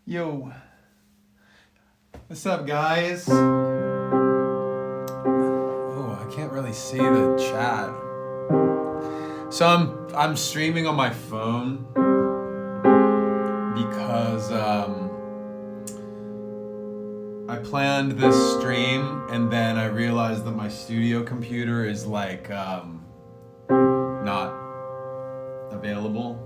Yo, what's up, guys? Oh, I can't really see the chat. So I'm streaming on my phone because I planned this stream and then I realized that my studio computer is like not available.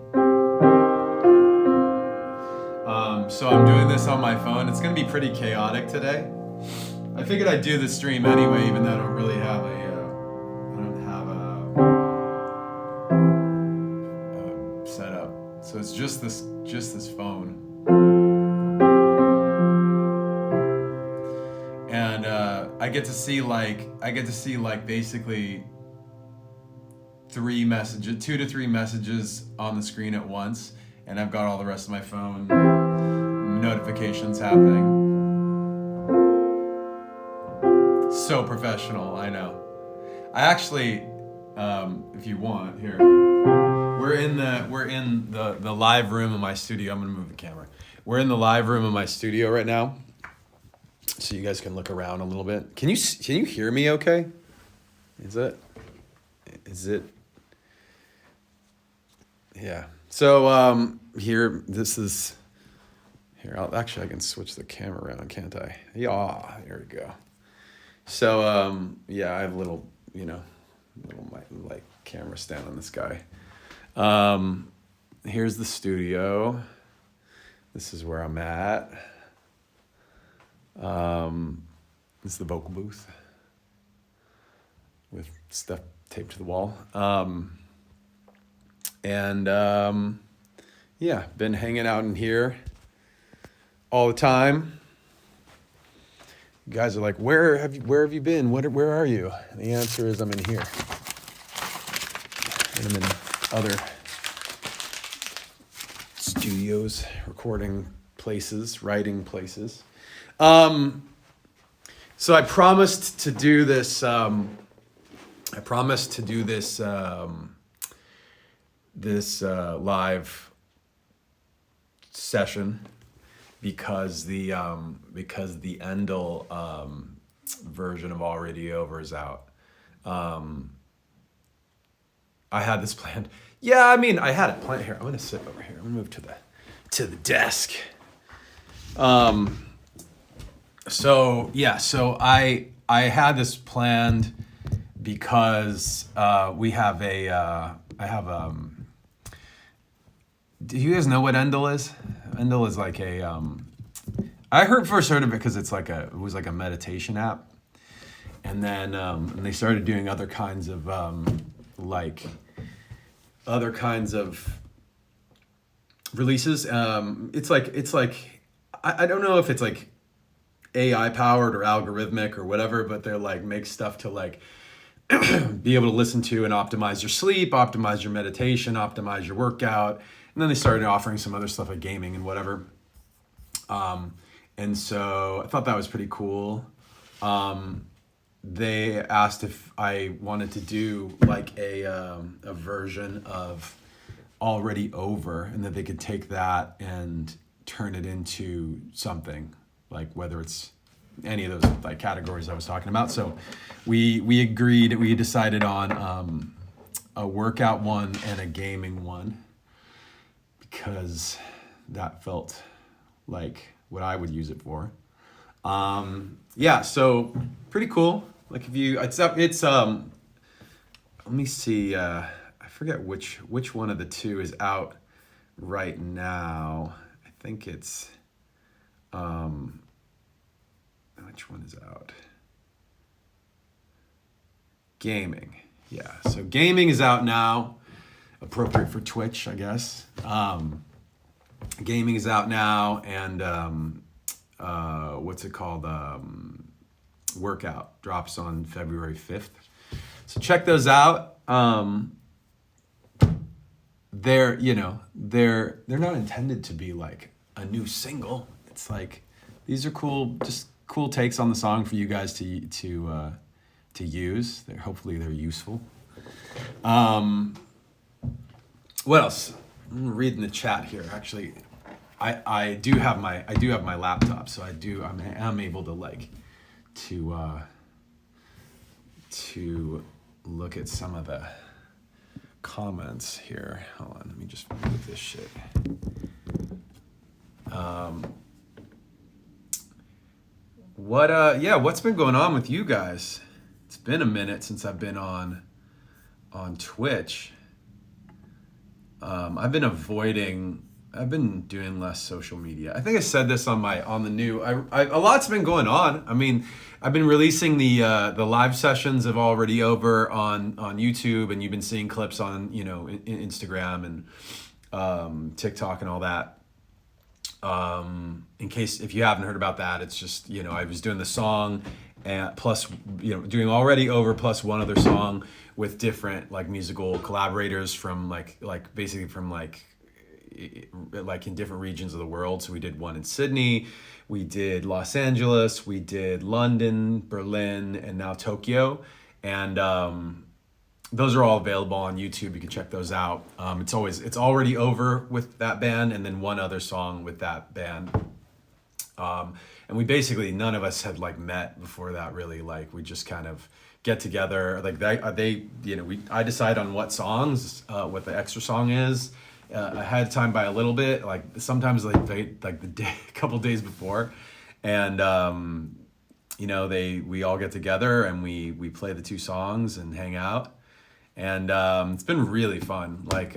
So I'm doing this on my phone. It's gonna be pretty chaotic today. I figured I'd do the stream anyway, even though I don't really have a setup. So it's just this phone, and I get to see basically 2 to 3 messages on the screen at once, and I've got all the rest of my phone notifications happening. So professional, I know. I actually, if you want, here, we're in the live room of my studio. I'm gonna move the camera. We're in the live room of my studio right now, so you guys can look around a little bit. Can you hear me? Okay? Is it? Yeah. So here, this is. Here, I can switch the camera around, can't I? Yeah, there we go. So, yeah, I have a little camera stand on this guy. Here's the studio. This is where I'm at. This is the vocal booth with stuff taped to the wall. Yeah, been hanging out in here all the time. You guys are like, where have you been? Where are you? And the answer is I'm in here. And I'm in other studios, recording places, writing places. So I promised to do this. This live session because the Endel version of Already Over is out. I had this planned. Yeah, I mean, I had it planned. Here, I'm gonna sit over here. I'm gonna move to the desk. So I had this planned because we have do you guys know what Endel is? Endel is like I first heard of it because it was like a meditation app, and then and they started doing other kinds of releases. It's like I don't know if it's like AI powered or algorithmic or whatever, but they're like make stuff to like be able to listen to and optimize your sleep, optimize your meditation, optimize your workout. And then they started offering some other stuff like gaming and whatever. And so I thought that was pretty cool. They asked if I wanted to do like a version of Already Over, and that they could take that and turn it into something, like whether it's any of those like categories I was talking about. So we agreed, we decided on a workout one and a gaming one, because that felt like what I would use it for. Yeah, so pretty cool. Like if you, it's let me see, I forget which one of the two is out right now. I think it's, which one is out? Gaming. Yeah, so gaming is out now. Appropriate for Twitch, I guess. Gaming is out now, and what's it called? Workout drops on February 5th. So check those out. They're not intended to be like a new single. It's like these are cool takes on the song for you guys to use. Hopefully they're useful. What else? I'm reading the chat here. Actually, I do have my laptop, so I'm able to to look at some of the comments here. Hold on, let me just move this shit. What's been going on with you guys? It's been a minute since I've been on Twitch. I've been doing less social media. I think I said this on the new. A lot's been going on. I mean, I've been releasing the live sessions have already over on YouTube, and you've been seeing clips on in Instagram and TikTok and all that. In case if you haven't heard about that, it's just I was doing the song and plus doing already over plus one other song with different like musical collaborators from basically from like in different regions of the world. So we did one in Sydney, we did Los Angeles, we did London, Berlin, and now Tokyo. And those are all available on YouTube. You can check those out. It's already over with that band, and then one other song with that band. And we basically, none of us had like met before that really. Like we just kind of get together. Like I decide on what songs, what the extra song is ahead of time by a little bit. Like sometimes the day, a couple days before, and we all get together and we play the two songs and hang out. And it's been really fun. Like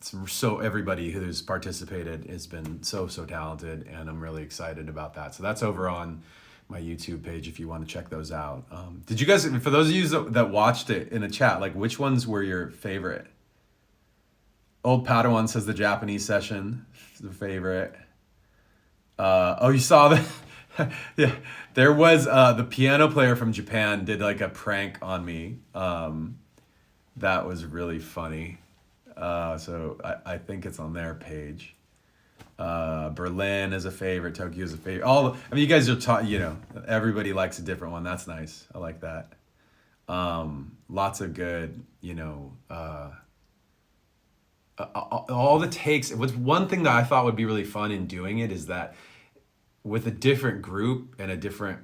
so everybody who's participated has been so talented, and I'm really excited about that. So that's over on my YouTube page if you want to check those out. Did you guys, for those of you that watched it in the chat, like which ones were your favorite? Old Padawan says the Japanese session is the favorite. You saw that? Yeah, there was the piano player from Japan did like a prank on me. That was really funny. So I think it's on their page. Berlin is a favorite. Tokyo is a favorite. You guys are taught. Everybody likes a different one. That's nice. I like that. Lots of good. All the takes. What's one thing that I thought would be really fun in doing it is that with a different group and a different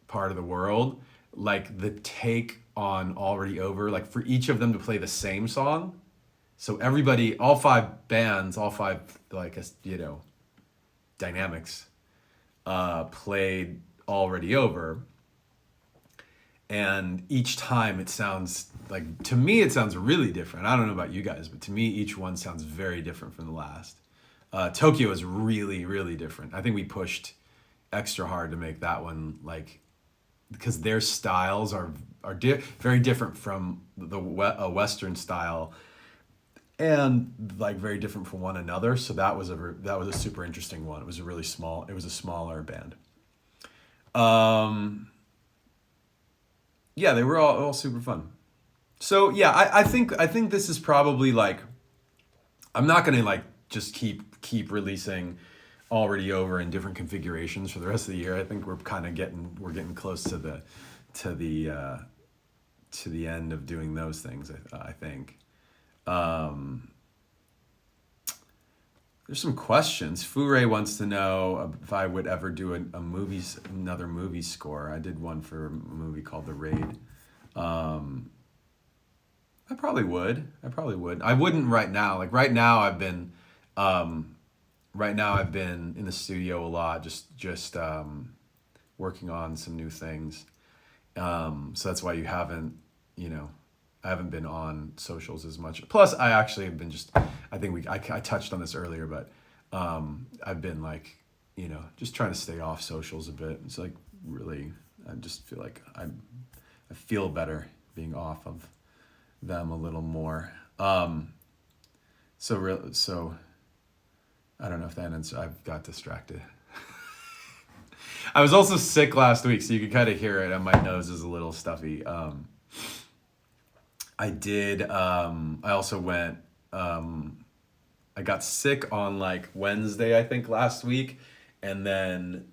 part of the world, like the take on Already Over, like for each of them to play the same song. So everybody, all five bands, dynamics, played Already Over. And each time it sounds like, to me, it sounds really different. I don't know about you guys, but to me, each one sounds very different from the last. Tokyo is really, really different. I think we pushed extra hard to make that one because their styles are very different from the Western style, and like very different from one another. So that was a super interesting one. It was a smaller band. Yeah, they were all super fun. So yeah, I think this is probably like, I'm not gonna like just keep releasing Already Over in different configurations for the rest of the year. I think we're getting close to the end of doing those things. I think. There's some questions. Fure wants to know if I would ever do another movie score. I did one for a movie called The Raid. I probably would. I wouldn't right now. Like right now I've been in the studio a lot, just working on some new things. So that's why I haven't been on socials as much. Plus, I actually have been I touched on this earlier, but I've been just trying to stay off socials a bit. It's like really, I just feel like I feel better being off of them a little more. So I don't know if that ends. I've got distracted. I was also sick last week, so you could kind of hear it. And my nose is a little stuffy. I did. I also went. I got sick on like Wednesday, I think, last week, and then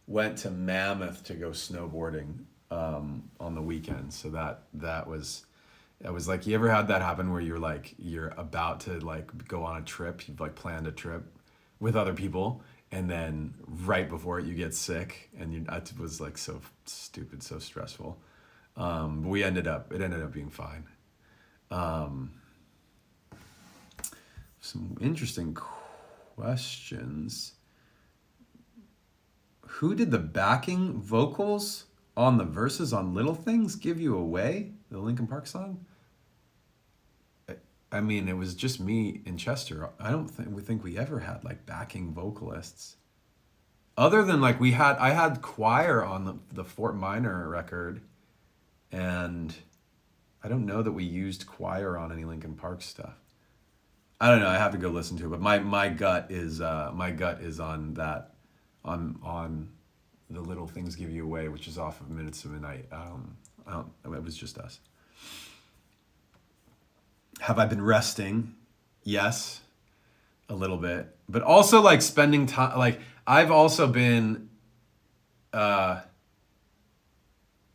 went to Mammoth to go snowboarding on the weekend. So that was I was like, you ever had that happen where you're about to like go on a trip, you've like planned a trip with other people, and then right before it you get sick, and it was like so stupid, so stressful. But it ended up being fine. Um, some interesting questions. Who did the backing vocals on the verses on Little Things Give You Away, the Linkin Park song? I mean, it was just me and Chester. I don't think we ever had like backing vocalists. Other than like I had choir on the Fort Minor record, and I don't know that we used choir on any Linkin Park stuff. I don't know. I have to go listen to it, but my gut is on that on the Little Things Give You Away, which is off of Minutes to Midnight. It was just us. Have I been resting? Yes, a little bit, but also like spending time. Like I've also been, I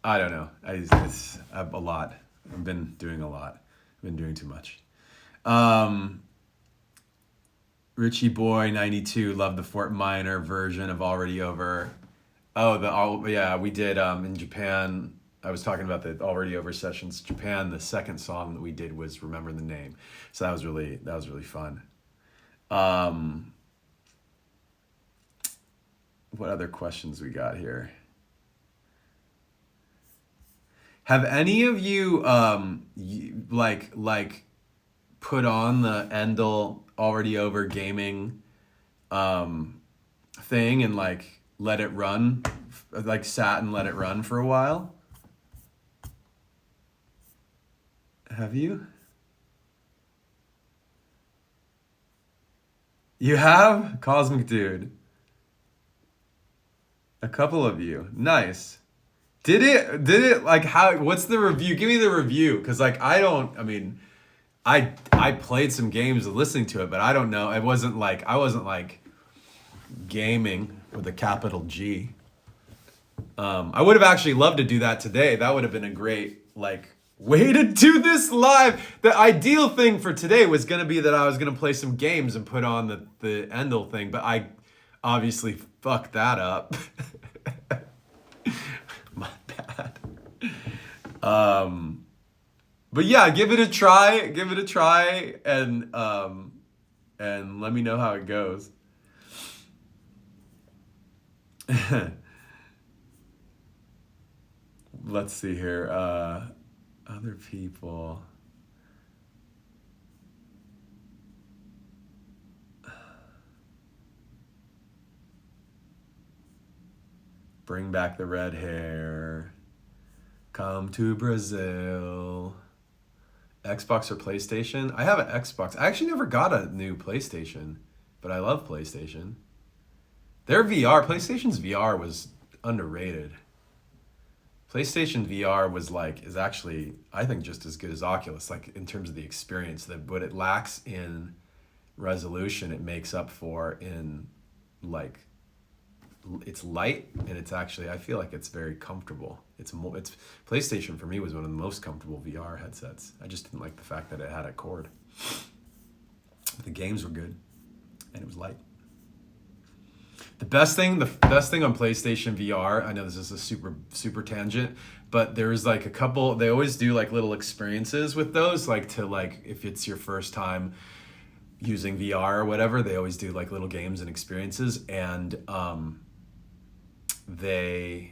don't know. It's a lot. I've been doing a lot. I've been doing too much. Richie Boy 92 loved the Fort Minor version of Already Over. Yeah, we did in Japan. I was talking about the Already Over sessions. Japan, the second song that we did was Remember the Name. So that was really fun. What other questions we got here? Have any of you put on the Endel Already Over gaming thing and like let it run, like sat and let it run for a while? Have you? You have? Cosmic Dude. A couple of you. Nice. Did it like how, what's the review? Give me the review. Cause like, I played some games and listening to it, but I don't know. I wasn't like gaming with a capital G. I would have actually loved to do that today. That would have been a great like way to do this live. The ideal thing for today was going to be that I was going to play some games and put on the Endel thing, but I obviously fucked that up. My bad. But yeah, give it a try, and let me know how it goes. Let's see here. Other people. Bring back the red hair. Come to Brazil. Xbox or PlayStation? I have an Xbox. I actually never got a new PlayStation, but I love PlayStation. PlayStation's VR was underrated. PlayStation VR is actually, I think, just as good as Oculus, like in terms of the experience. That what it lacks in resolution, it makes up for in like, it's light, and it's actually, I feel like it's very comfortable. It's PlayStation for me was one of the most comfortable VR headsets. I just didn't like the fact that it had a cord. The games were good, and it was light. The best thing on PlayStation VR, I know this is a super tangent, but there's like a couple, they always do like little experiences with those, like to like, if it's your first time using VR or whatever, they always do like little games and experiences, and the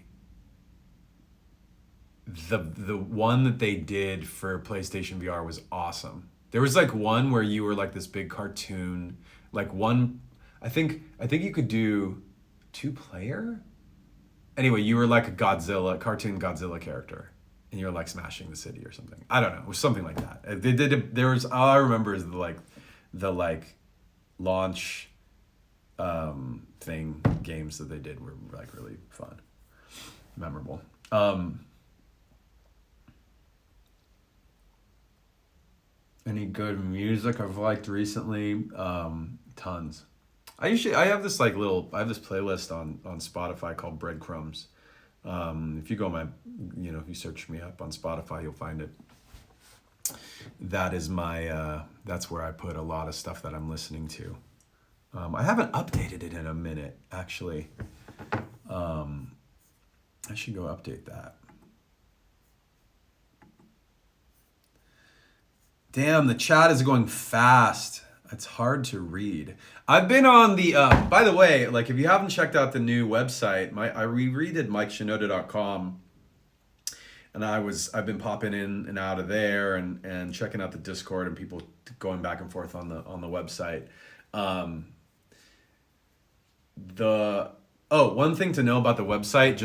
one that they did for PlayStation VR was awesome. There was like one where you were like this big cartoon, like one, I think you could do 2-player. Anyway, you were like a cartoon Godzilla character, and you were like smashing the city or something. I don't know, it was something like that. They did. There was, all I remember is the launch thing games that they did were like really fun, memorable. Any good music I've liked recently? Tons. I have this playlist on Spotify called Breadcrumbs. If you go if you search me up on Spotify, you'll find it. that is my that's where I put a lot of stuff that I'm listening to. I haven't updated it in a minute, actually. I should go update that. Damn, the chat is going fast. It's hard to read. I've been on the, by the way, like if you haven't checked out the new website, I redid MikeShinoda.com, and I've been popping in and out of there and checking out the Discord and people going back and forth on the website. One thing to know about the website,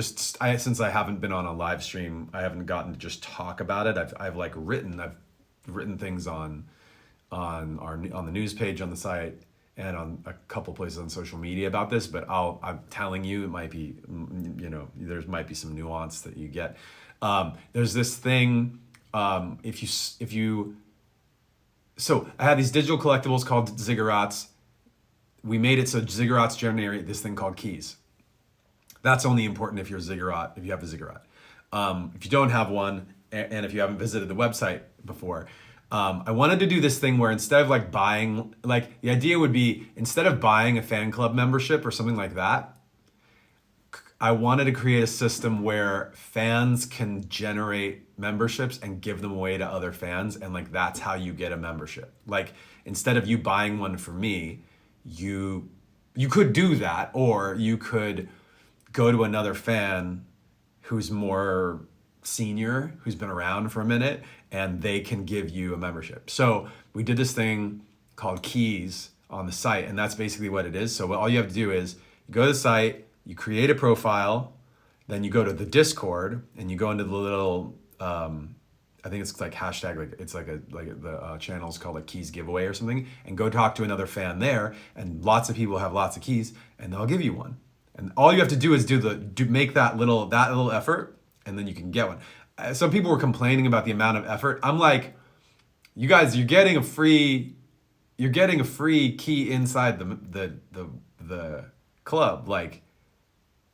since I haven't been on a live stream, I haven't gotten to just talk about it. I've written things on the news page on the site and on a couple places on social media about this, but I'm telling you, it might be, there might be some nuance that you get. There's this thing, so I have these digital collectibles called ziggurats. We made it so ziggurats generate this thing called keys. That's only important if you have a ziggurat. If you don't have one, and if you haven't visited the website before, I wanted to do this thing where instead of like buying, like the idea would be instead of buying a fan club membership or something like that, I wanted to create a system where fans can generate memberships and give them away to other fans. And like, that's how you get a membership. Like instead of you buying one for me, you could do that, or you could go to another fan who's more senior, who's been around for a minute, and they can give you a membership. So we did this thing called Keys on the site, and that's basically what it is. So all you have to do is you go to the site, you create a profile, then you go to the Discord, and you go into the little, I think it's like hashtag, like it's like the channel is called like Keys Giveaway or something, and go talk to another fan there, and lots of people have lots of keys, and they'll give you one. And all you have to do is make that little effort, and then you can get one. Some people were complaining about the amount of effort. I'm like, you guys, you're getting a free key inside the club. Like,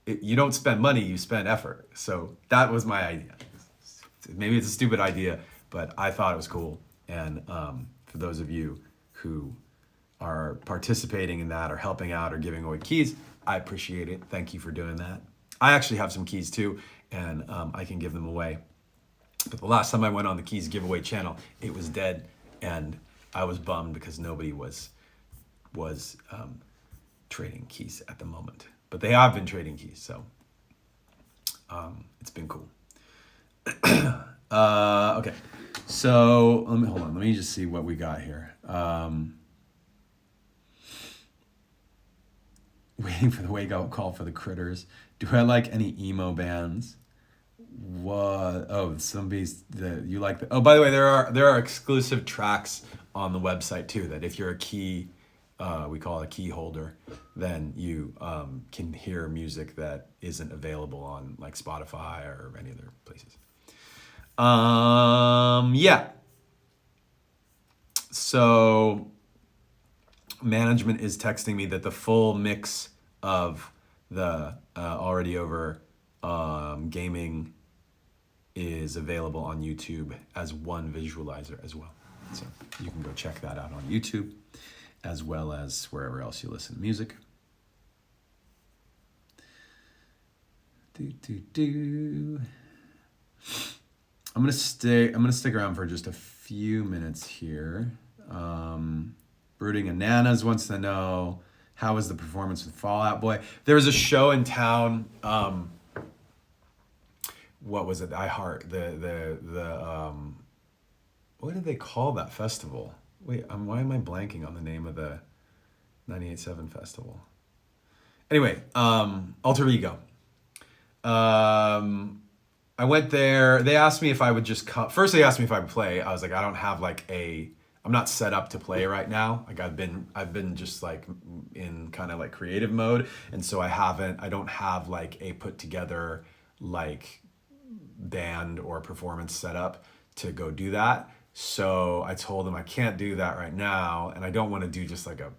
you don't spend money, you spend effort. So that was my idea. Maybe it's a stupid idea, but I thought it was cool. And for those of you who are participating in that or helping out or giving away keys, I appreciate it. Thank you for doing that. I actually have some keys too, and I can give them away. But the last time I went on the Keys Giveaway channel, it was dead, and I was bummed because nobody was trading keys at the moment. But they have been trading keys, so it's been cool. Okay, so hold on. Let me just see what we got here. Waiting for the wake-up call for the Critters. Do I like any emo bands? What? Oh, you like the. Oh, by the way, there are exclusive tracks on the website too. That if you're a key, we call it a key holder, then you can hear music that isn't available on like Spotify or any other places. Yeah. So management is texting me that the full mix of the already over gaming is available on YouTube as one visualizer as well. So you can go check that out on YouTube as well as wherever else you listen to music. I'm gonna stick around for just a few minutes here. Brooding Ananas wants to know, how was the performance with Fall Out Boy? There was a show in town. What was it? I Heart the what did they call that festival? Wait, why am I blanking on the name of the 98.7 festival? Anyway, Alter Ego. I went there. They asked me if I would just come. First, they asked me if I would play. I was like, I don't have like I'm not set up to play right now. Like I've been just like in kind of like creative mode. And so I don't have like a put together like band or performance set up to go do that. So I told them I can't do that right now. And I don't want to do just like a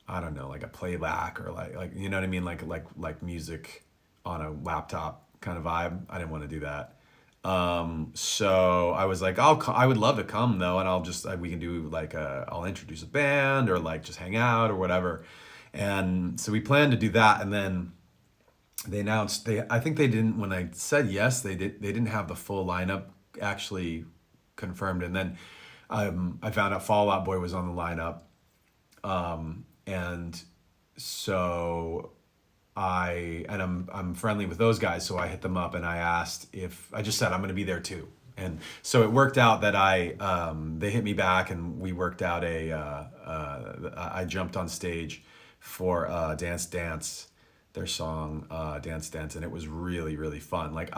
I don't know, like a playback or like, you know what I mean? Like music on a laptop kind of vibe. I didn't want to do that. So I was like, I would love to come though, and we can do like I'll introduce a band or like just hang out or whatever. And so we planned to do that, and then they announced I think they didn't, when I said yes, they didn't have the full lineup actually confirmed, and then I found out Fall Out Boy was on the lineup, and so I'm friendly with those guys, so I hit them up and I asked if I just said I'm going to be there too, and so it worked out that they hit me back and we worked out I jumped on stage for Dance Dance, their song Dance Dance, and it was really really fun. Like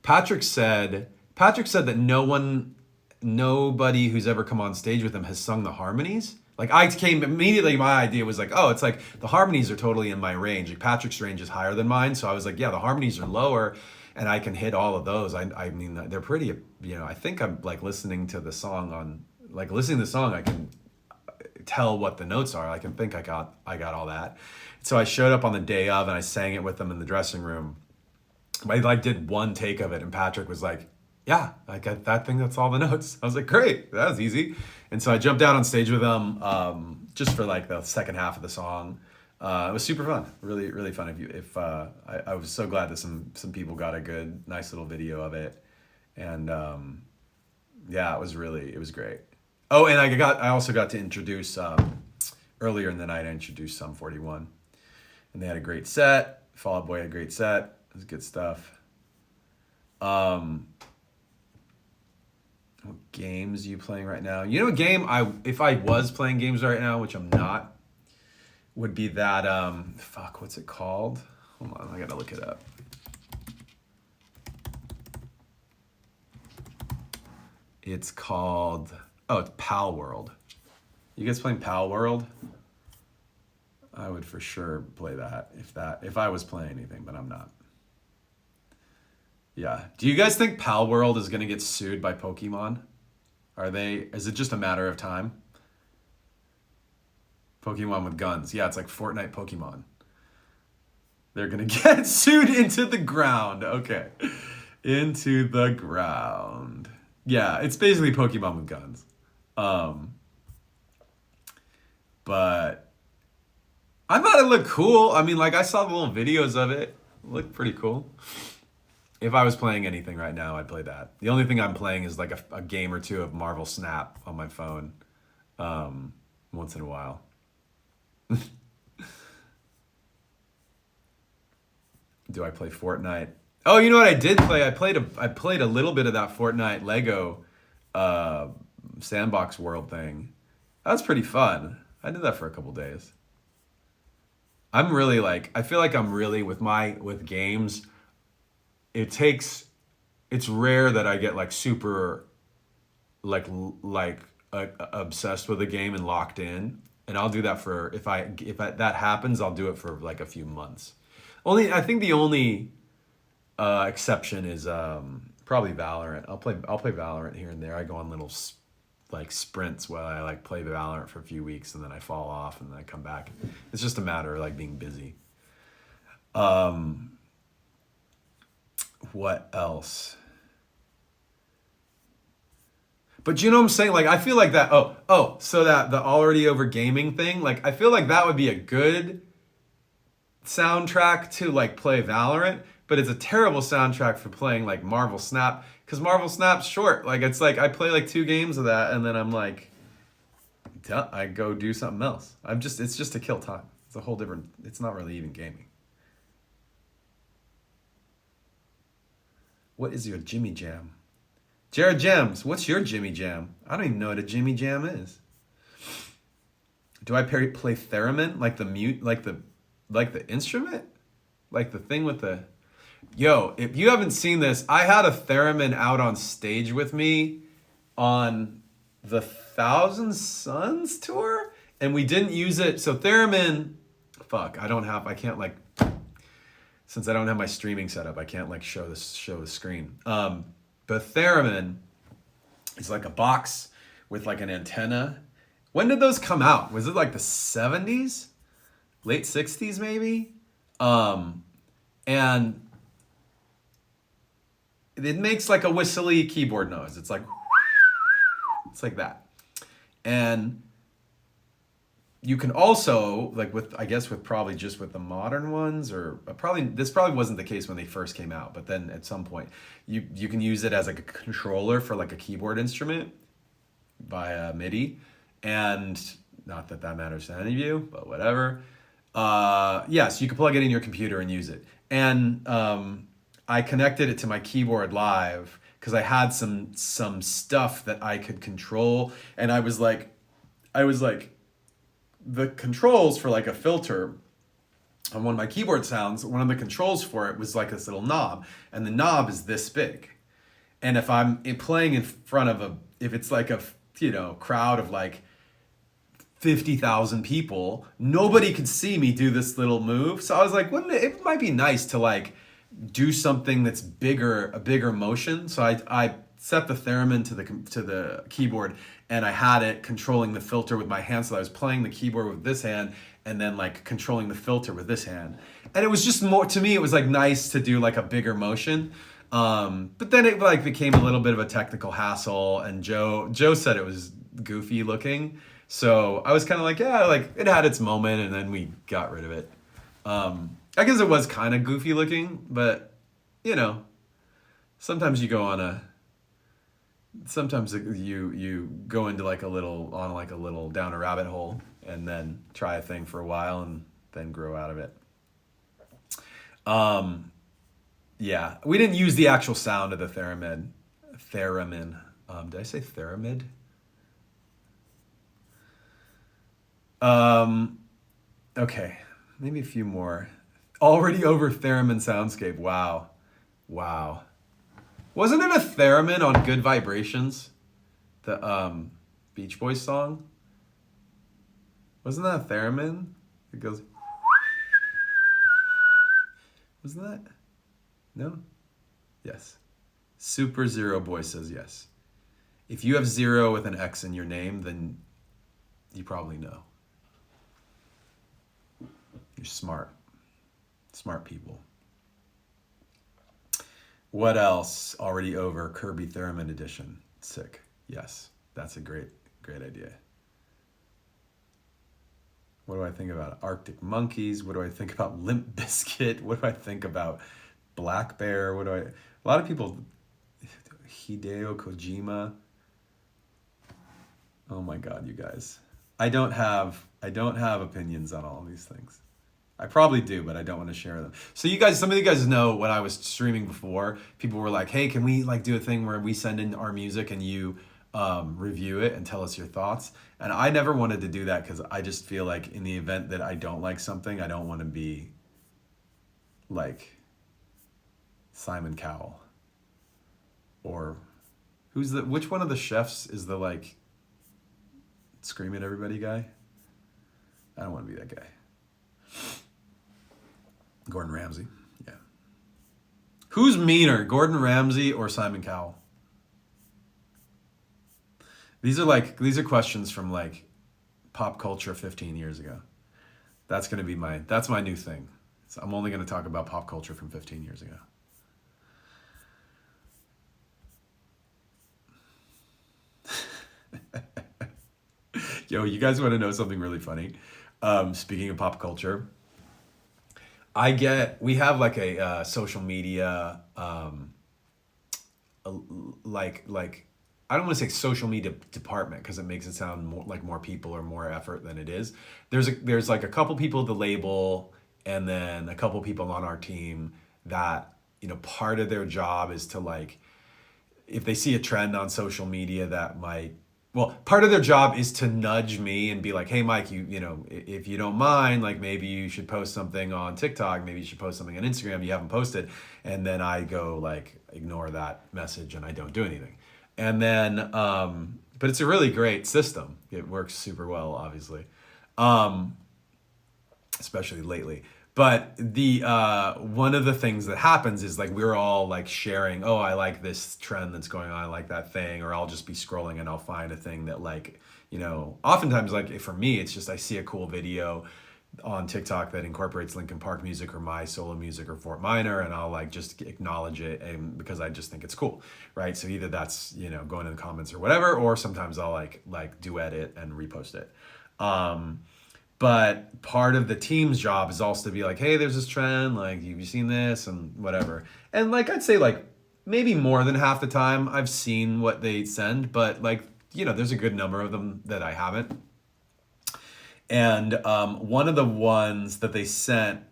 Patrick said that nobody who's ever come on stage with him has sung the harmonies. Like I came immediately, my idea was like, oh, it's like the harmonies are totally in my range. Like Patrick's range is higher than mine, so I was like, yeah, the harmonies are lower, and I can hit all of those. I mean, they're pretty. I think I'm like listening to the song, I can tell what the notes are. I can think I got all that. So I showed up on the day of and I sang it with them in the dressing room. I like did one take of it, and Patrick was like, yeah, I got that thing. That's all the notes. I was like, great, that was easy. And so I jumped out on stage with them just for like the second half of the song. It was super fun, really, really fun. I was so glad that some people got a good, nice little video of it, and yeah, it was great. Oh, and I also got to introduce earlier in the night. I introduced Sum 41, and they had a great set. Fall Out Boy had a great set. It was good stuff. What games are you playing right now? You know, a game if I was playing games right now, which I'm not, would be that what's it called? Hold on, I gotta look it up. It's called it's Pal World. You guys playing Pal World? I would for sure play that if I was playing anything, but I'm not. Yeah. Do you guys think Pal World is going to get sued by Pokemon? Is it just a matter of time? Pokemon with guns. Yeah, it's like Fortnite Pokemon. They're going to get sued into the ground. Okay. Into the ground. Yeah, it's basically Pokemon with guns. But I thought it looked cool. I mean, like I saw the little videos of it. It looked pretty cool. If I was playing anything right now, I'd play that. The only thing I'm playing is like a game or two of Marvel Snap on my phone once in a while. Do I play Fortnite? Oh, you know what I did play? I played a little bit of that Fortnite Lego sandbox world thing. That was pretty fun. I did that for a couple days. I'm really I feel like I'm really with games. It's rare that I get like super obsessed with a game and locked in, and I'll do that for if that happens, I'll do it for like a few months. I think the only exception is probably Valorant. I'll play Valorant here and there. I go on little sprints where I like play Valorant for a few weeks and then I fall off and then I come back. It's just a matter of like being busy. What else? But you know what I'm saying? Like I feel like that. So that the already over gaming thing. Like I feel like that would be a good soundtrack to like play Valorant, but it's a terrible soundtrack for playing like Marvel Snap, because Marvel Snap's short. Like it's like I play like 2 games of that and then I'm like, I go do something else. It's just to kill time. It's a whole different. It's not really even gaming. What is your Jimmy Jam? Jared Gems, what's your Jimmy Jam? I don't even know what a Jimmy Jam is. Do I play Theremin? Like the instrument? Like the thing with the... Yo, if you haven't seen this, I had a Theremin out on stage with me on the Thousand Suns tour, and we didn't use it. So Theremin... Since I don't have my streaming set up, I can't like show the screen. But Theremin is like a box with like an antenna. When did those come out? Was it like the 70s? Late 60s, maybe? And it makes like a whistly keyboard noise. It's like that. And you can also, like with, I guess with probably just with the modern ones, or this probably wasn't the case when they first came out, but then at some point you can use it as like a controller for like a keyboard instrument via MIDI. And not that that matters to any of you, but whatever. Yes, you can plug it in your computer and use it. And I connected it to my keyboard live because I had some stuff that I could control, and I was like, the controls for like a filter on one of my keyboard sounds, one of the controls for it was like this little knob, and the knob is this big. And if I'm playing in front of if it's like a, crowd of like 50,000 people, nobody could see me do this little move. So I was like, it might be nice to like do something that's a bigger motion. So I set the theremin to the keyboard, and I had it controlling the filter with my hand. So I was playing the keyboard with this hand and then like controlling the filter with this hand. And it was just more, to me, it was like nice to do like a bigger motion. But then it like became a little bit of a technical hassle, and Joe said it was goofy looking. So I was kind of like, yeah, like it had its moment, and then we got rid of it. I guess it was kind of goofy looking, but sometimes you go into like a little down a rabbit hole, and then try a thing for a while and then grow out of it. Yeah, we didn't use the actual sound of the theremin. Did I say theremin? Okay, maybe a few more. Already over Theremin soundscape. Wow. Wasn't it a theremin on Good Vibrations? The Beach Boys song? Wasn't that a theremin? It goes... Wasn't that? No? Yes. Super Zero Boy says yes. If you have zero with an X in your name, then you probably know. You're smart. Smart people. What else? Already over. Kirby Theremin edition. Sick. Yes. That's a great idea. What do I think about Arctic Monkeys? What do I think about Limp Bizkit? What do I think about Black Bear? A lot of people, Hideo Kojima. Oh my God, you guys. I don't have opinions on all these things. I probably do, but I don't want to share them. So some of you guys know when I was streaming before, people were like, hey, can we like do a thing where we send in our music and you review it and tell us your thoughts? And I never wanted to do that because I just feel like in the event that I don't like something, I don't want to be like Simon Cowell. Or which one of the chefs is the like scream at everybody guy? I don't want to be that guy. Gordon Ramsay, yeah. Who's meaner, Gordon Ramsay or Simon Cowell? These are questions from like pop culture 15 years ago. That's my new thing. So I'm only going to talk about pop culture from 15 years ago. Yo, you guys want to know something really funny? Speaking of pop culture, we have like a social media, like I don't want to say social media department because it makes it sound more people or more effort than it is. There's like a couple people at the label, and then a couple people on our team that, part of their job is to like, if they see a trend on social media that might, part of their job is to nudge me and be like, hey, Mike, if you don't mind, like maybe you should post something on TikTok, maybe you should post something on Instagram you haven't posted. And then I go like, ignore that message and I don't do anything. And then, but it's a really great system. It works super well, obviously, especially lately. But the one of the things that happens is like we're all like sharing, oh, I like this trend that's going on, I like that thing, or I'll just be scrolling and I'll find a thing that like, oftentimes like for me, it's just I see a cool video on TikTok that incorporates Linkin Park music or my solo music or Fort Minor, and I'll like just acknowledge it, and because I just think it's cool, right? So either that's, you know, going in the comments or whatever, or sometimes I'll like duet it and repost it. But part of the team's job is also to be like, hey, there's this trend, like, have you seen this and whatever. And like I'd say like maybe more than half the time I've seen what they send, but like, you know, there's a good number of them that I haven't. And one of the ones that they sent,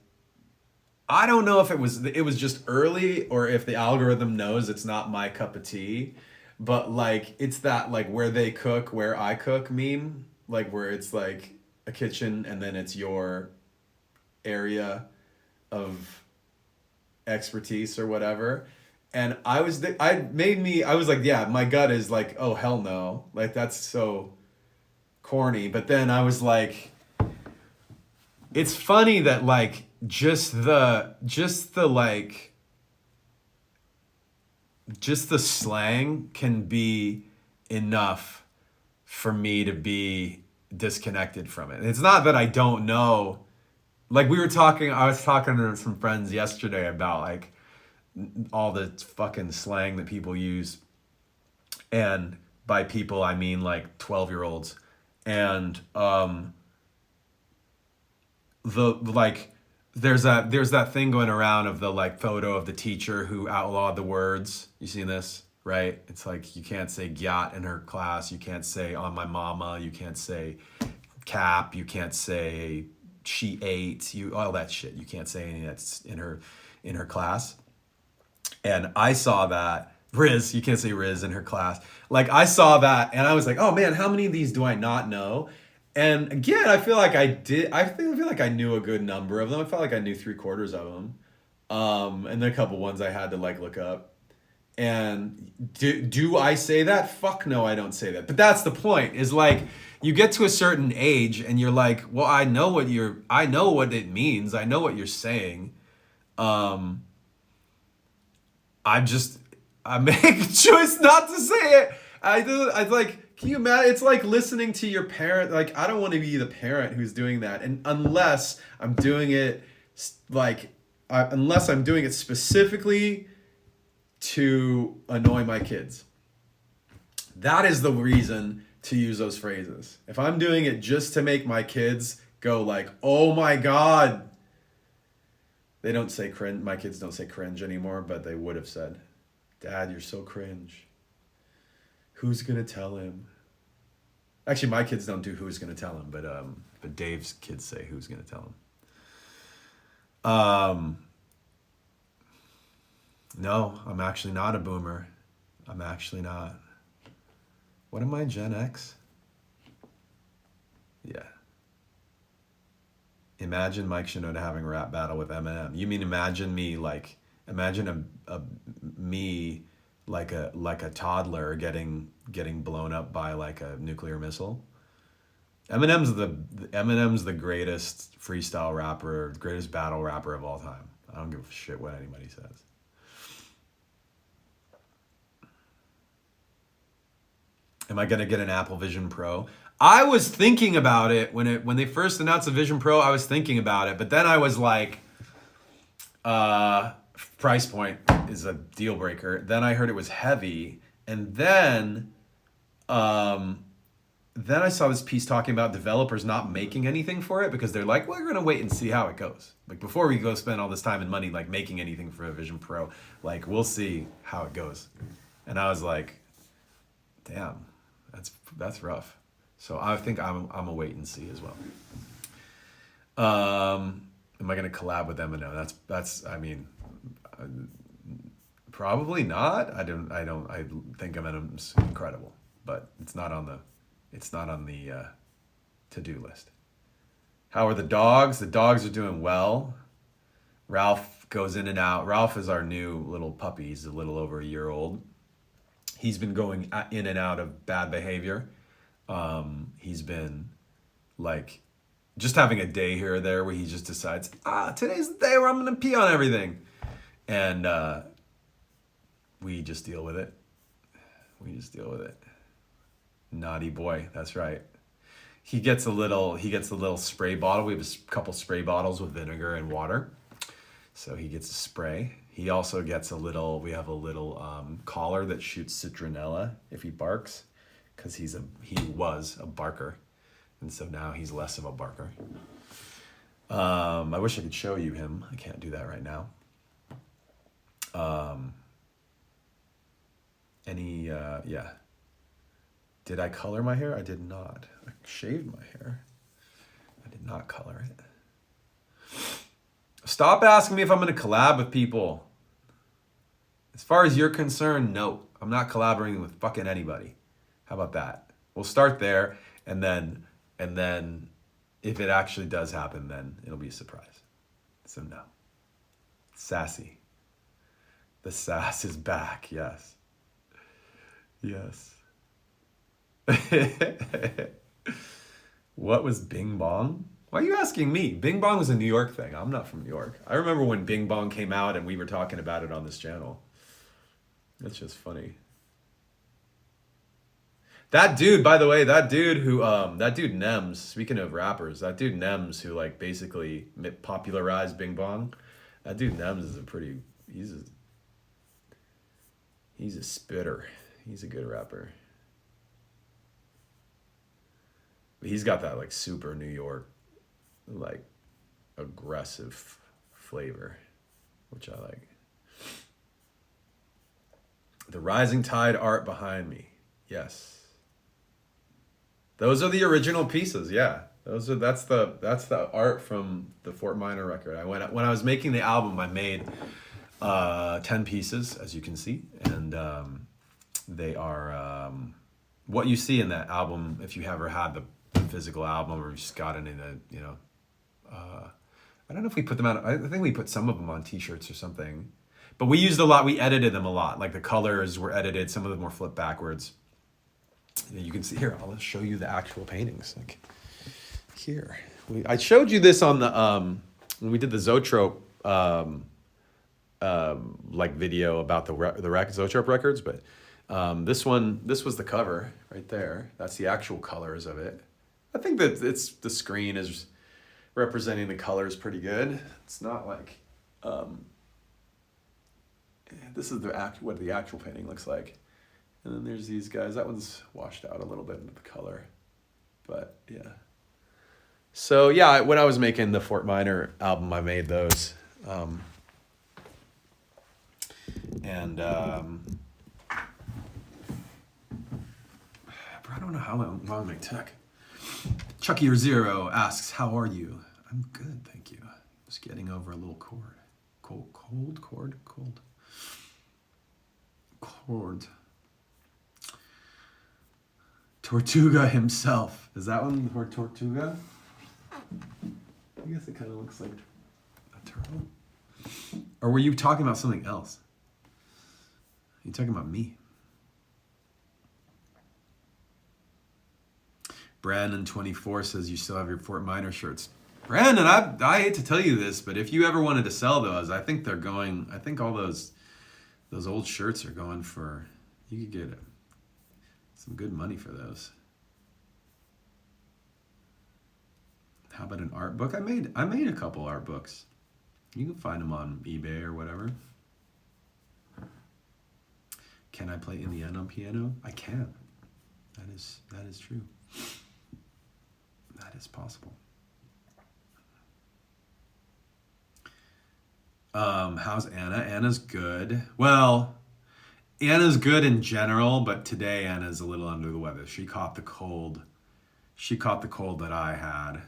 I don't know if it was just early or if the algorithm knows it's not my cup of tea, but like it's that like where they cook, where I cook meme, like where it's like a kitchen and then it's your area of expertise or whatever. And I was like, yeah, my gut is like, oh hell no, like that's so corny. But then I was like, it's funny that like just the slang can be enough for me to be disconnected from it. It's not that I don't know. Like I was talking to some friends yesterday about like all the fucking slang that people use, and by people I mean like 12-year-olds, and the like there's that thing going around of the like photo of the teacher who outlawed the words. You seen this, right? It's like you can't say gyat in her class, you can't say on my mama, you can't say cap, you can't say she ate, you all that shit. You can't say anything that's in her class. And I saw that Riz, you can't say Riz in her class. Like I saw that and I was like, oh man, how many of these do I not know? And again, I feel like I feel like I knew a good number of them. I felt like I knew 3/4 of them. And then a couple ones I had to like look up. And do I say that? Fuck no, I don't say that. But that's the point, is like you get to a certain age and you're like, well, I know what it means. I know what you're saying. I make a choice not to say it. I like, can you imagine? It's like listening to your parent. Like, I don't want to be the parent who's doing that. And unless I'm doing it specifically to annoy my kids. That is the reason to use those phrases. If I'm doing it just to make my kids go like, oh my God. They don't say cringe. My kids don't say cringe anymore, but they would have said, Dad, you're so cringe. Who's gonna tell him? Actually, my kids don't do who's gonna tell him, but Dave's kids say who's gonna tell him. No, I'm actually not a boomer. I'm actually not. What am I, Gen X? Yeah. Imagine Mike Shinoda having a rap battle with Eminem. You mean imagine me like, imagine me like a toddler getting blown up by like a nuclear missile? Eminem's the greatest freestyle rapper, greatest battle rapper of all time. I don't give a shit what anybody says. Am I gonna get an Apple Vision Pro? I was thinking about it when they first announced the Vision Pro. I was thinking about it, but then I was like, price point is a deal breaker. Then I heard it was heavy, and then I saw this piece talking about developers not making anything for it because they're like, we're gonna wait and see how it goes. Like before we go spend all this time and money like making anything for a Vision Pro, like we'll see how it goes. And I was like, damn. That's rough. So I think I'm a wait and see as well. Am I gonna collab with Eminem? That's I mean, probably not. I think Eminem's incredible, but it's not on the to-do list. How are the dogs? The dogs are doing well. Ralph goes in and out. Ralph is our new little puppy. He's a little over a year old. He's been going in and out of bad behavior. He's been like just having a day here or there where he just decides, today's the day where I'm going to pee on everything. And we just deal with it. Naughty boy, that's right. he gets a little spray bottle. We have a couple spray bottles with vinegar and water. So he gets a spray. He also gets we have a little collar that shoots citronella if he barks, because he was a barker. And so now he's less of a barker. I wish I could show you him. I can't do that right now. Yeah. Did I color my hair? I did not. I shaved my hair. I did not color it. Stop asking me if I'm going to collab with people. As far as you're concerned, no. I'm not collaborating with fucking anybody. How about that? We'll start there, and then if it actually does happen, then it'll be a surprise. So no. Sassy. The sass is back, yes. Yes. What was Bing Bong? Why are you asking me? Bing Bong was a New York thing. I'm not from New York. I remember when Bing Bong came out and we were talking about it on this channel. That's just funny. That dude, by the way, that dude Nems, speaking of rappers, that dude Nems who like basically popularized Bing Bong, that dude Nems is he's a spitter. He's a good rapper. But he's got that like super New York, like aggressive flavor, which I like. The Rising Tide art behind me. Yes. Those are the original pieces, yeah. That's the art from the Fort Minor record. When I was making the album, I made 10 pieces, as you can see, and they are what you see in that album. If you ever had the physical album, or you just got it in I don't know if we put them out. I think we put some of them on T-shirts or something, but we used a lot. We edited them a lot. Like the colors were edited. Some of them were flipped backwards. You can see here. I'll show you the actual paintings. Like here, I showed you this on the when we did the Zoetrope like video about the Zoetrope records, but this was the cover right there. That's the actual colors of it. I think that the screen is representing the colors pretty good. It's not like this is what the actual painting looks like. And then there's these guys. That one's washed out a little bit into the color. But yeah. So yeah, when I was making the Fort Minor album, I made those. I don't know how long it took. Chucky or Zero asks, "How are you?" I'm good, thank you. Just getting over a little cold. Tortuga himself. Is that one for Tortuga? I guess it kind of looks like a turtle. Or were you talking about something else? Are you talking about me? Brandon24 says you still have your Fort Minor shirts. Brandon, I hate to tell you this, but if you ever wanted to sell those, I think all those old shirts are going for, you could get some good money for those. How about an art book? I made a couple art books. You can find them on eBay or whatever. Can I play In the End on piano? I can. That is true. That is possible. How's Anna? Anna's good. Well, Anna's good in general, but today Anna's a little under the weather. She caught the cold. That I had,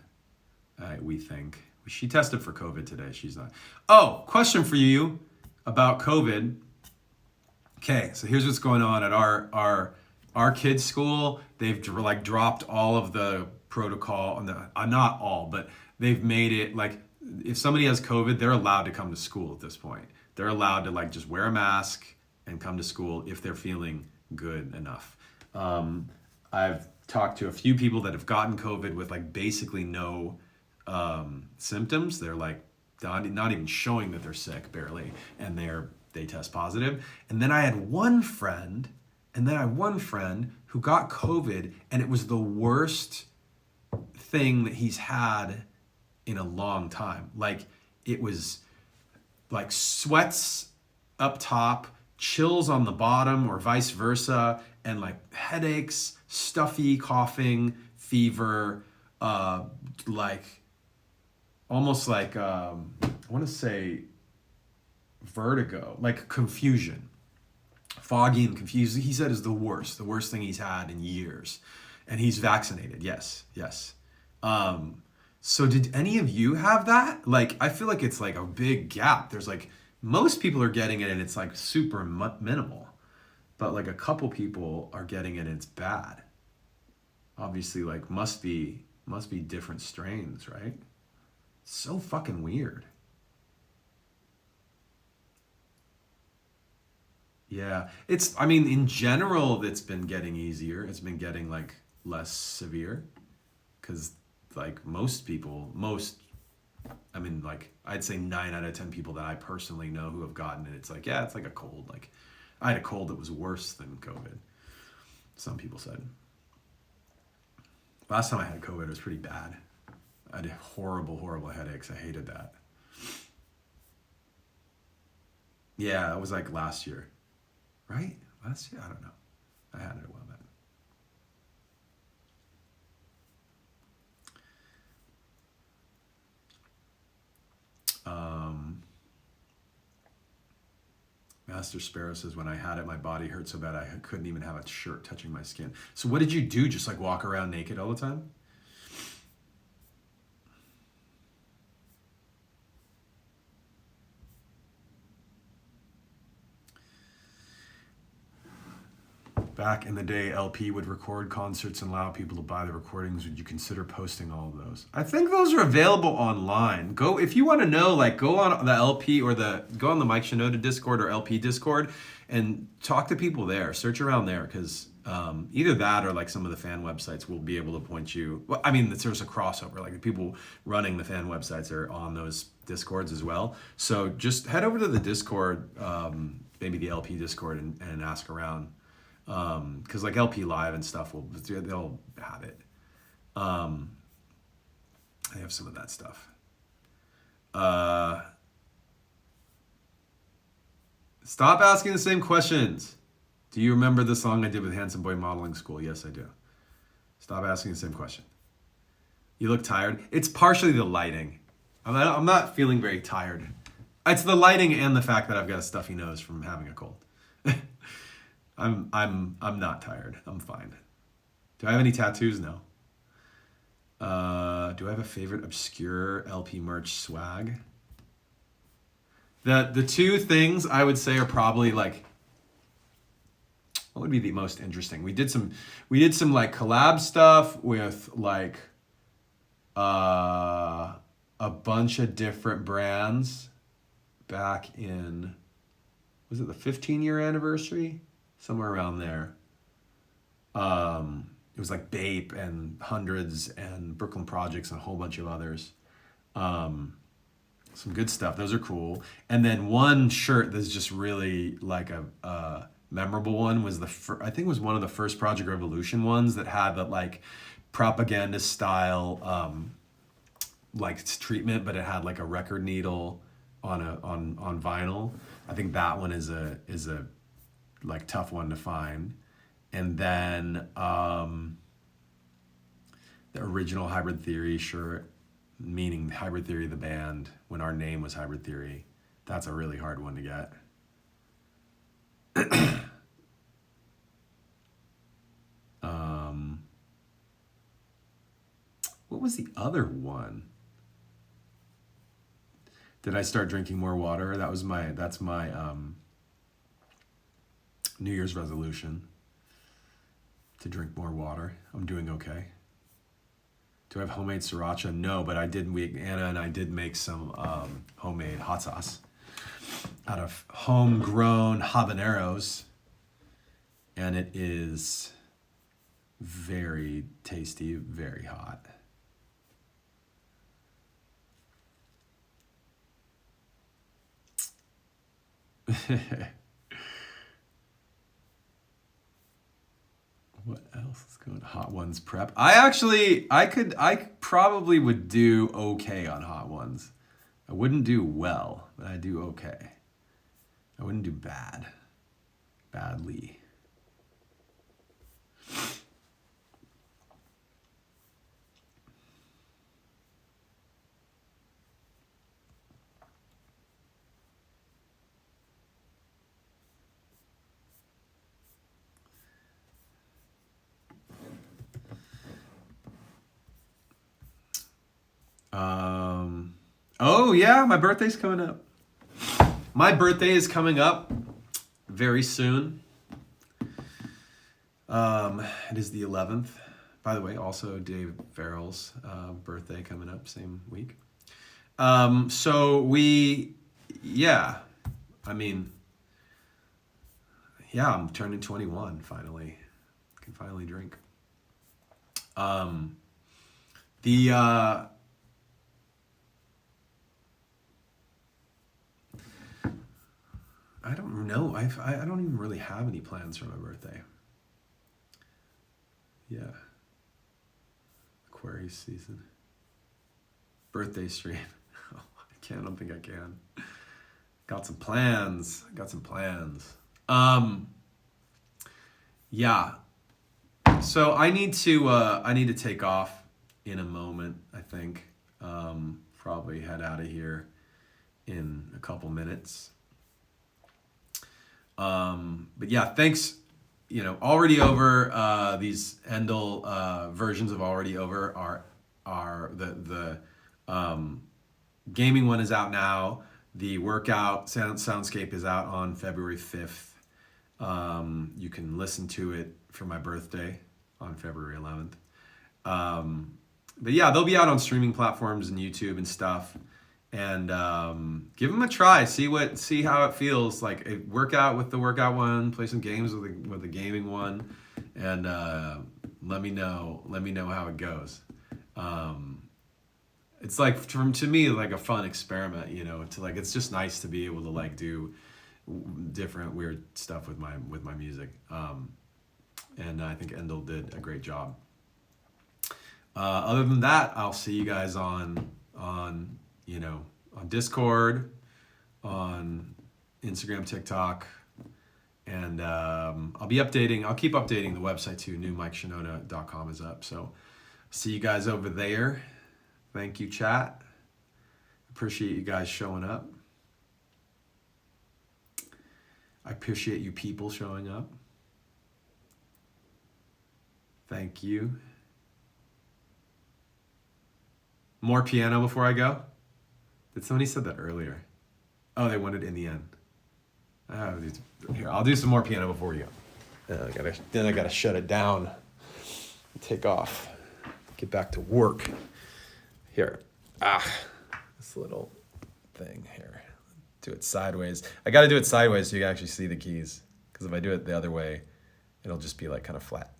we think. She tested for COVID today. She's not. Oh, question for you about COVID. Okay, so here's what's going on at our kids' school. They've dropped all of the protocol, not all, but they've made it like if somebody has COVID, they're allowed to come to school at this point. They're allowed to just wear a mask and come to school if they're feeling good enough. I've talked to a few people that have gotten COVID with basically no symptoms. They're not even showing that they're sick, barely, and they test positive. And then I had one friend who got COVID, and it was the worst thing that he's had in a long time. Like it was like sweats up top, chills on the bottom, or vice versa, and like headaches, stuffy coughing, fever, like almost like I want to say vertigo, like confusion, foggy and confused. He said is the worst thing he's had in years, and he's vaccinated. Yes, yes. So did any of you have that? Like, I feel like it's like a big gap. There's like most people are getting it and it's like super minimal, but like a couple people are getting it and it's bad. Obviously, like must be different strains, right? So fucking weird. Yeah, I mean, in general, it's been getting easier. It's been getting like less severe because like I mean, like I'd say 9 out of 10 people that I personally know who have gotten it, it's like, yeah, it's like a cold. Like I had a cold that was worse than COVID. Some people said. Last time I had COVID, it was pretty bad. I had horrible, horrible headaches. I hated that. Yeah, it was like last year, right? Last year? I don't know. I had it a while back. Master Sparrow says, when I had it, my body hurt so bad I couldn't even have a shirt touching my skin. So what did you do? Just like walk around naked all the time? Back in the day, LP would record concerts and allow people to buy the recordings. Would you consider posting all of those? I think those are available online. Go if you want to know. Like, go on the LP or go on the Mike Shinoda Discord or LP Discord and talk to people there. Search around there because either that or like some of the fan websites will be able to point you. Well, I mean, there's a crossover. Like the people running the fan websites are on those Discords as well. So just head over to the Discord, maybe the LP Discord, and ask around. Because like LP Live and stuff they'll have it. They have some of that stuff. Stop asking the same questions. Do you remember the song I did with Handsome Boy Modeling School? Yes, I do. Stop asking the same question. You look tired. It's partially the lighting. I'm not feeling very tired. It's the lighting and the fact that I've got a stuffy nose from having a cold. I'm not tired. I'm fine. Do I have any tattoos? No. Do I have a favorite obscure LP merch swag? The two things I would say are probably like, what would be the most interesting? We did some like collab stuff with like a bunch of different brands back in, was it the 15-year anniversary? Somewhere around there. It was like Bape and Hundreds and Brooklyn Projects and a whole bunch of others. Some good stuff. Those are cool. And then one shirt that's just really like a memorable one was I think it was one of the first Project Revolution ones that had that like propaganda style like treatment, but it had like a record needle on vinyl. I think that one is a like tough one to find. And then the original Hybrid Theory shirt, meaning Hybrid Theory the band, when our name was Hybrid Theory. That's a really hard one to get. What was the other one? Did I start drinking more water? That's my New Year's resolution, to drink more water. I'm doing okay. Do I have homemade sriracha? No, but Anna and I did make some homemade hot sauce out of homegrown habaneros. And it is very tasty, very hot. What else is going? Hot Ones prep. I probably would do okay on Hot Ones. I wouldn't do well, but I do okay. I wouldn't do badly. Oh yeah, my birthday's coming up. My birthday is coming up very soon. It is the 11th. By the way, also Dave Farrell's birthday coming up same week. So I'm turning 21 finally. I can finally drink. I don't know. I don't even really have any plans for my birthday. Yeah. Aquarius season. Birthday stream. I don't think I can. Got some plans. Yeah. So I need to take off in a moment, I think. Probably head out of here in a couple minutes. But yeah, thanks. Already over. These Endel versions of Already Over are the gaming one is out now. The workout soundscape is out on February 5th. You can listen to it for my birthday on February 11th. But yeah, they'll be out on streaming platforms and YouTube and stuff. And give them a try. See how it feels. Like work out with the workout one. Play some games with the gaming one, and let me know how it goes. It's like to me like a fun experiment. It's just nice to be able to do different weird stuff with my music. And I think Endel did a great job. Other than that, I'll see you guys on Discord, on Instagram, TikTok, and I'll keep updating the website too. newmikeshinoda.com is up. So see you guys over there. Thank you, chat. Appreciate you guys showing up. I appreciate you people showing up. Thank you. More piano before I go? Did somebody said that earlier? Oh, they wanted in the end. Here, I'll do some more piano before we go. Then I gotta shut it down. Take off. Get back to work. Here. This little thing here. Do it sideways. I gotta do it sideways so you can actually see the keys. Because if I do it the other way, it'll just be kind of flat.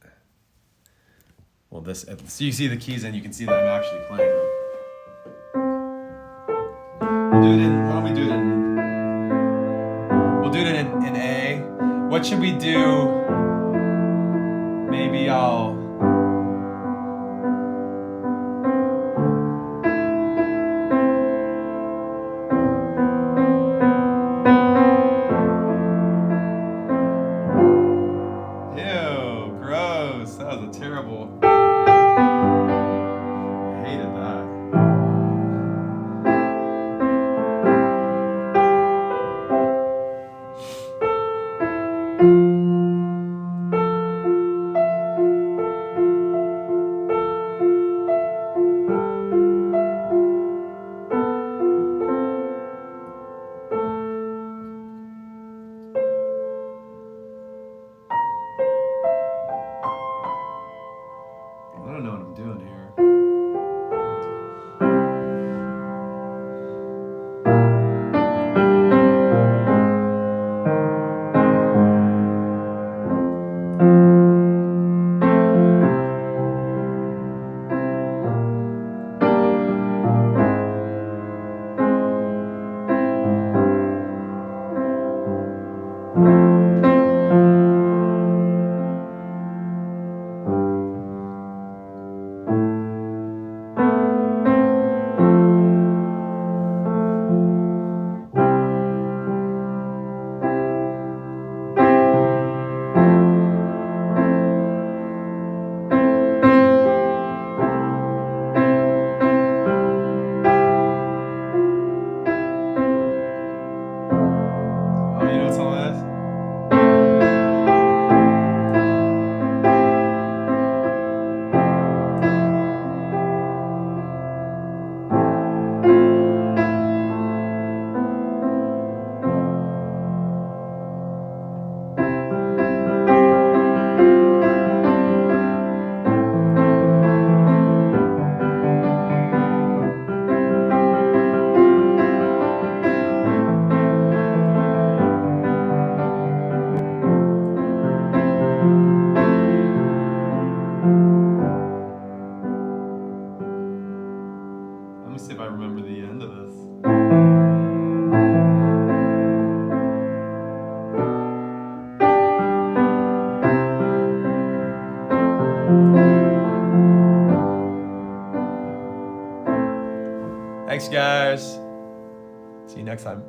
Well, so you see the keys and you can see that I'm actually playing them. We'll do it in A. What should we do? Maybe I'll... Ew, gross. That was a terrible... I hated that. I don't know what I'm doing here. Thanks, guys. See you next time.